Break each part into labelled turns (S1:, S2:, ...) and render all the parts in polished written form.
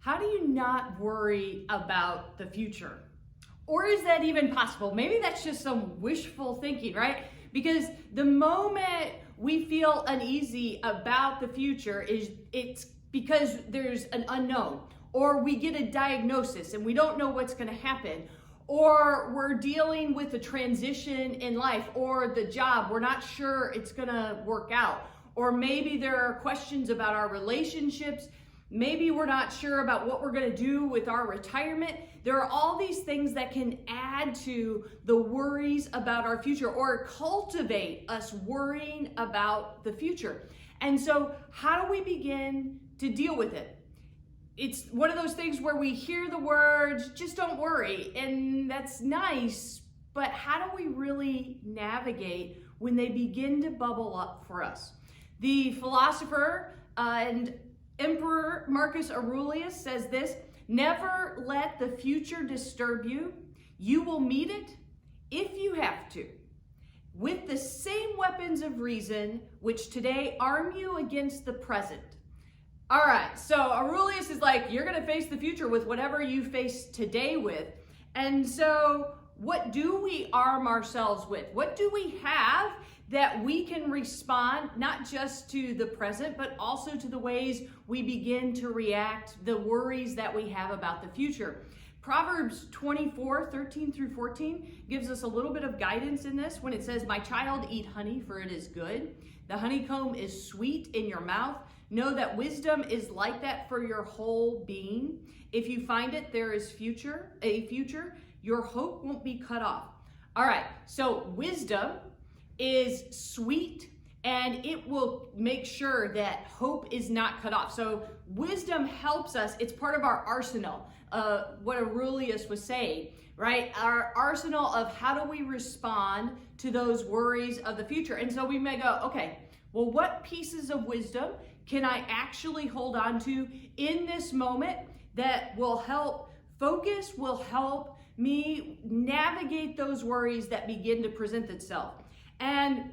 S1: How do you not worry about the future? Or is that even possible? Maybe that's just some wishful thinking, right? Because the moment we feel uneasy about the future it's because there's an unknown, or we get a diagnosis and we don't know what's going to happen, or we're dealing with a transition in life, or the job, we're not sure it's going to work out, or maybe there are questions about our relationships. Maybe we're not sure about what we're going to do with our retirement. There are all these things that can add to the worries about our future or cultivate us worrying about the future. And so how do we begin to deal with it? It's one of those things where we hear the words, just don't worry, and that's nice, but how do we really navigate when they begin to bubble up for us? The philosopher and Emperor Marcus Aurelius says this: never let the future disturb you. You will meet it, if you have to, with the same weapons of reason which today arm you against the present. All right, so Aurelius is like, you're going to face the future with whatever you face today with. And so what do we arm ourselves with? What do we have that we can respond not just to the present, but also to the ways we begin to react, the worries that we have about the future? Proverbs 24:13-14 gives us a little bit of guidance in this when it says, my child, eat honey, for it is good. The honeycomb is sweet in your mouth. Know that wisdom is like that for your whole being. If you find it, there is a future. Your hope won't be cut off. All right, so wisdom is sweet, and it will make sure that hope is not cut off. So wisdom helps us. It's part of our arsenal, what Aurelius was saying, right? Our arsenal of how do we respond to those worries of the future. And so we may go, okay, well, what pieces of wisdom can I actually hold on to in this moment that will help focus, will help me navigate those worries that begin to present itself? And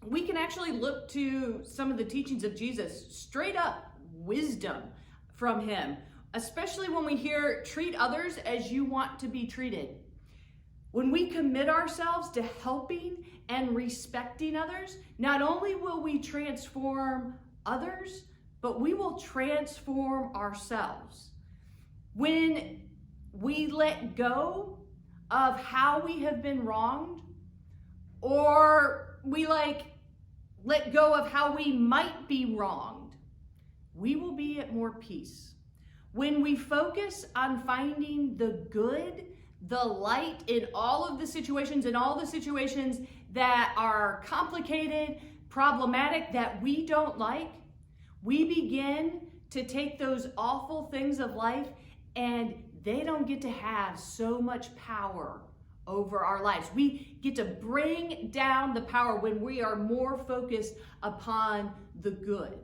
S1: we can actually look to some of the teachings of Jesus, straight up wisdom from him, especially when we hear, treat others as you want to be treated. When we commit ourselves to helping and respecting others, not only will we transform others, but we will transform ourselves. When we let go of how we have been wronged, or we let go of how we might be wronged, we will be at more peace. When we focus on finding the good, the light in all of the situations, that are complicated, problematic, that we don't like, we begin to take those awful things of life and they don't get to have so much power over our lives. We get to bring down the power when we are more focused upon the good.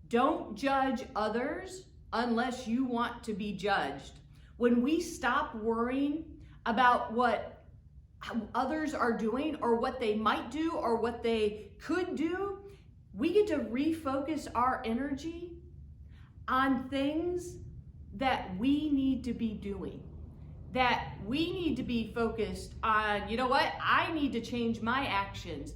S1: Don't judge others unless you want to be judged. When we stop worrying about what others are doing or what they might do or what they could do, we get to refocus our energy on things that we need to be doing. That we need to be focused on, you know what? I need to change my actions.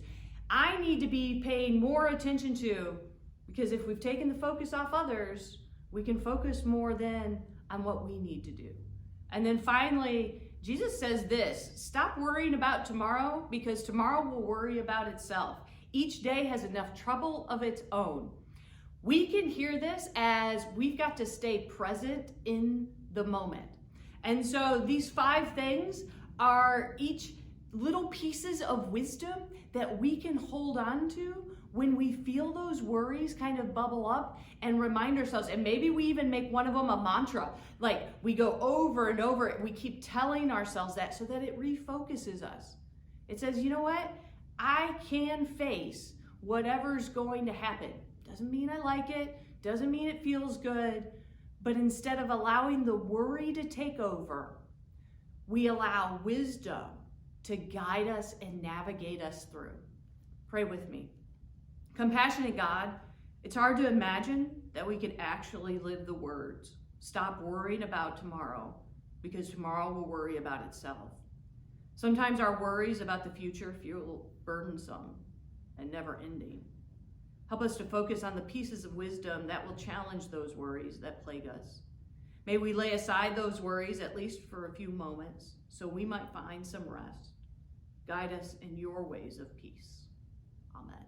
S1: I need to be paying more attention to, because if we've taken the focus off others, we can focus more then on what we need to do. And then finally, Jesus says this: stop worrying about tomorrow, because tomorrow will worry about itself. Each day has enough trouble of its own. We can hear this as we've got to stay present in the moment. And so these 5 things are each little pieces of wisdom that we can hold on to when we feel those worries kind of bubble up, and remind ourselves, and maybe we even make one of them a mantra, like we go over and over it, we keep telling ourselves that so that it refocuses us. It says, you know what? I can face whatever's going to happen. Doesn't mean I like it, doesn't mean it feels good, but instead of allowing the worry to take over, we allow wisdom to guide us and navigate us through. Pray with me. Compassionate God, it's hard to imagine that we can actually live the words. Stop worrying about tomorrow, because tomorrow will worry about itself. Sometimes our worries about the future feel burdensome and never ending. Help us to focus on the pieces of wisdom that will challenge those worries that plague us. May we lay aside those worries at least for a few moments so we might find some rest. Guide us in your ways of peace. Amen.